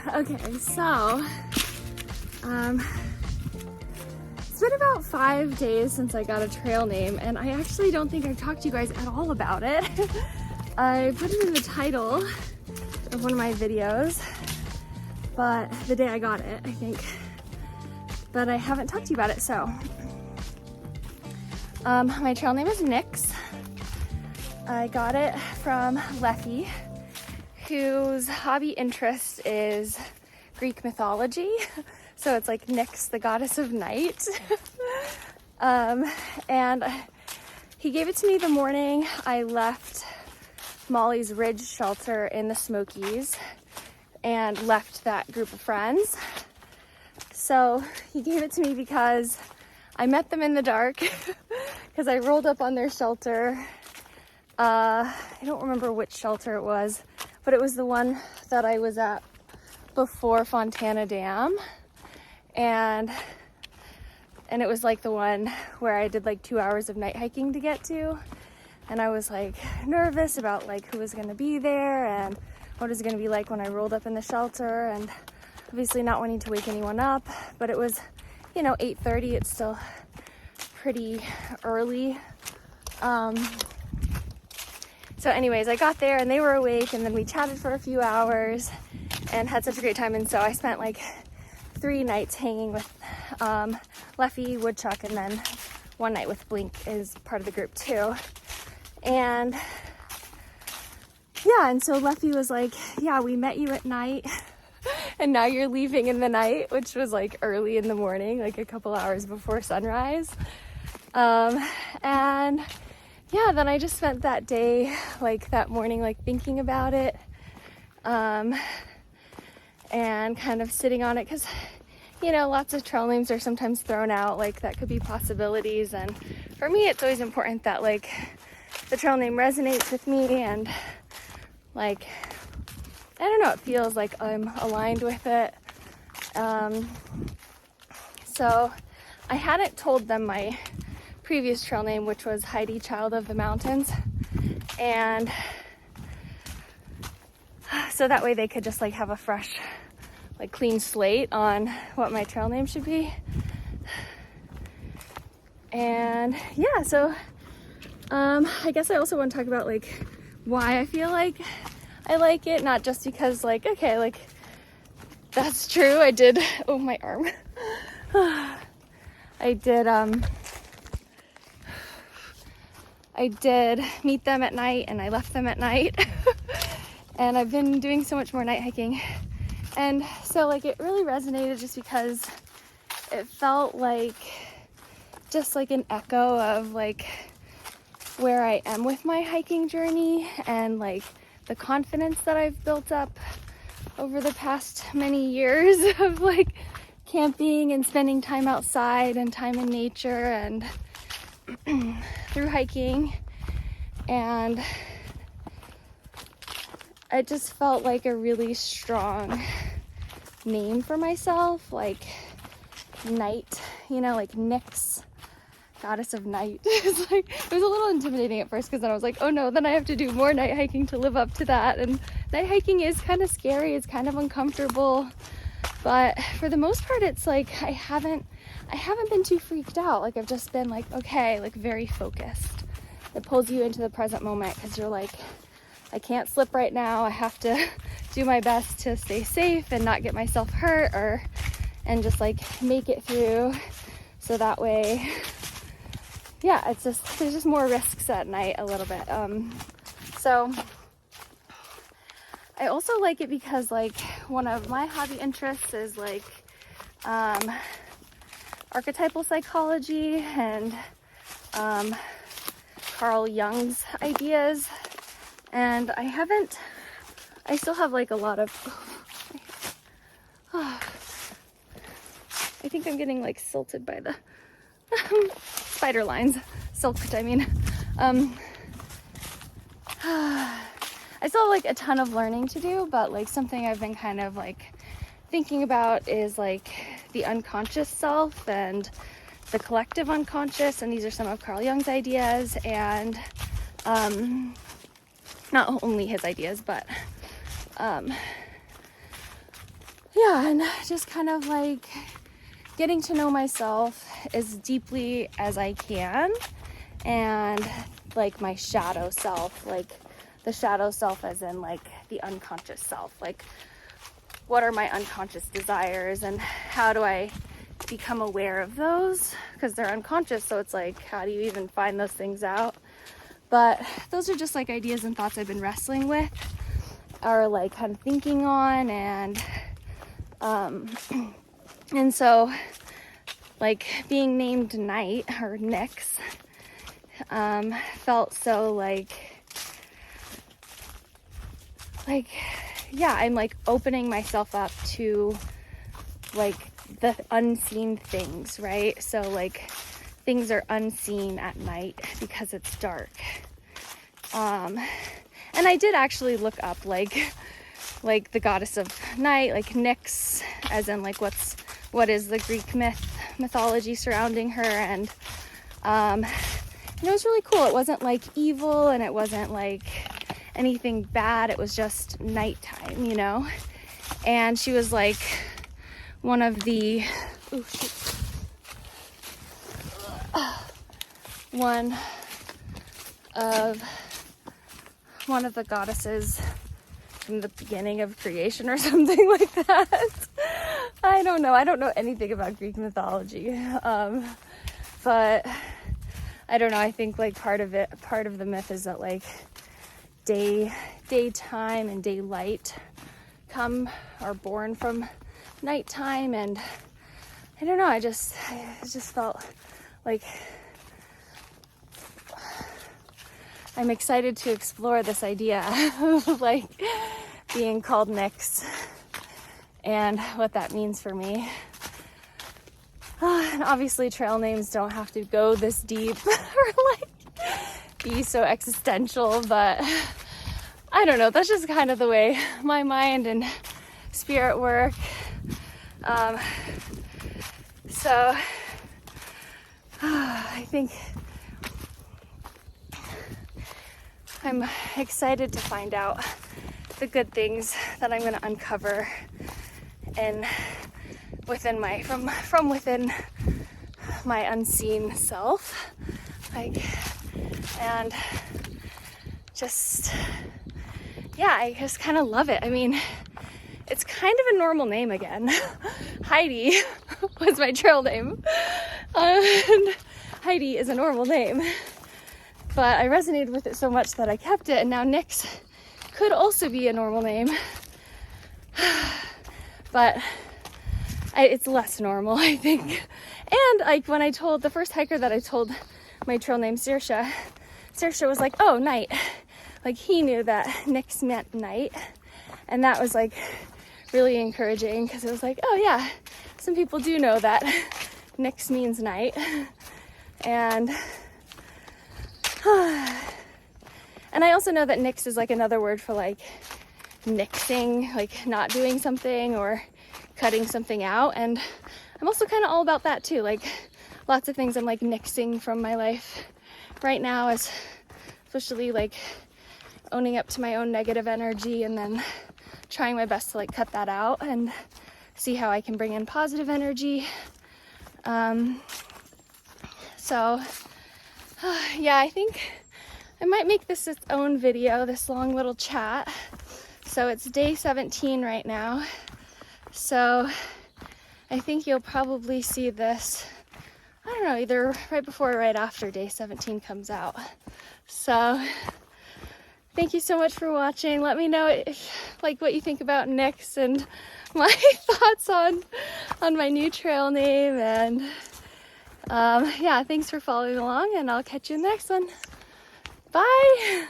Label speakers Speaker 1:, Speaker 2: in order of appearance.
Speaker 1: Okay, so it's been about 5 days since I got a trail name, and I actually don't think I've talked to you guys at all about it. I put it in the title of one of my videos, but the day I got it, I think, but I haven't talked to you about it. So my trail name is Nyx. I got it from Leffy, whose hobby interest is Greek mythology. So it's like Nyx, the goddess of night. And he gave it to me the morning I left Molly's Ridge shelter in the Smokies and left that group of friends. So he gave it to me because I met them in the dark because I rolled up on their shelter. I don't remember which shelter it was, but it was the one that I was at before Fontana Dam. And it was like the one where I did like 2 hours of night hiking to get to. And I was like nervous about like who was gonna be there and what it was gonna be like when I rolled up in the shelter, and obviously not wanting to wake anyone up, but it was, 8:30, it's still pretty early. So anyways, I got there and they were awake, and then we chatted for a few hours and had such a great time. And so I spent like 3 nights hanging with Leffy, Woodchuck, and then one night with Blink is part of the group too. And yeah, and so Leffy was like, yeah, we met you at night and now you're leaving in the night, which was like early in the morning, like a couple hours before sunrise. And yeah, then I just spent that day, like that morning, like thinking about it, and kind of sitting on it, because lots of trail names are sometimes thrown out, like that could be possibilities. And for me, it's always important that like the trail name resonates with me, and like, I don't know, it feels like I'm aligned with it. So I hadn't told them my previous trail name, which was Heidi, Child of the Mountains, and so that way they could just like have a fresh, like clean slate on what my trail name should be. And yeah, so I guess I also want to talk about like why I feel like I like it, not just because like, okay, like that's true, I did, oh my arm, I did meet them at night and I left them at night. And I've been doing so much more night hiking. And so like it really resonated just because it felt like just like an echo of like where I am with my hiking journey, and like the confidence that I've built up over the past many years of like camping and spending time outside and time in nature and through hiking. And I just felt like a really strong name for myself, like night, like Nyx, goddess of night. It's like, it was a little intimidating at first, because then I was like, oh no, then I have to do more night hiking to live up to that. And night hiking is kind of scary, it's kind of uncomfortable, but for the most part it's like I haven't been too freaked out. Like I've just been like, okay, like very focused. It pulls you into the present moment, because you're like, I can't slip right now, I have to do my best to stay safe and not get myself hurt, and just like make it through. So that way, yeah, there's just more risks at night a little bit. So I also like it because like one of my hobby interests is like archetypal psychology and Carl Jung's ideas. And I still have like a lot of, I think I'm getting like silted by the spider lines, silked, I mean. I still have like a ton of learning to do, but like something I've been kind of like thinking about is like the unconscious self and the collective unconscious, and these are some of Carl Jung's ideas, and not only his ideas, but yeah, and just kind of like getting to know myself as deeply as I can, and like my shadow self, like the shadow self as in like the unconscious self, like what are my unconscious desires and how do I become aware of those, because they're unconscious, so it's like how do you even find those things out? But those are just like ideas and thoughts I've been wrestling with, or like kind of thinking on, and so like being named Night or Nyx felt so like yeah, I'm like opening myself up to like the unseen things, right? So like things are unseen at night because it's dark. And I did actually look up like the goddess of night, like Nyx, as in like what is the Greek mythology surrounding her, and it was really cool. It wasn't like evil, and it wasn't like anything bad. It was just nighttime, you know? And she was like one of the one of the goddesses from the beginning of creation or something like that. I don't know anything about Greek mythology, but I don't know, I think like part of the myth is that like daytime and daylight are born from nighttime, and I don't know, I just felt like I'm excited to explore this idea of like being called Nyx and what that means for me. And obviously trail names don't have to go this deep or like be so existential, but I don't know, that's just kind of the way my mind and spirit work. So I think I'm excited to find out the good things that I'm going to uncover and from within my unseen self, like, and just, yeah, I just kind of love it. I mean, it's kind of a normal name again. Heidi was my trail name, and Heidi is a normal name, but I resonated with it so much that I kept it, and now Nyx could also be a normal name, but it's less normal, I think. And like when I told the first hiker that I told my trail name, Saoirse was like, oh, night. Like he knew that Nyx meant night, and that was like really encouraging, because it was like, oh yeah, some people do know that Nyx means night. And I also know that Nyx is like another word for like nixing, like not doing something or cutting something out, and I'm also kind of all about that too. Like lots of things I'm like nixing from my life right now, is especially like owning up to my own negative energy and then trying my best to like cut that out and see how I can bring in positive energy. So yeah, I think I might make this its own video, this long little chat. So it's day 17 right now, so I think you'll probably see this, I don't know, either right before or right after day 17 comes out. So thank you so much for watching. Let me know what you think about Nyx and my thoughts on my new trail name, and yeah, thanks for following along, and I'll catch you in the next one. Bye!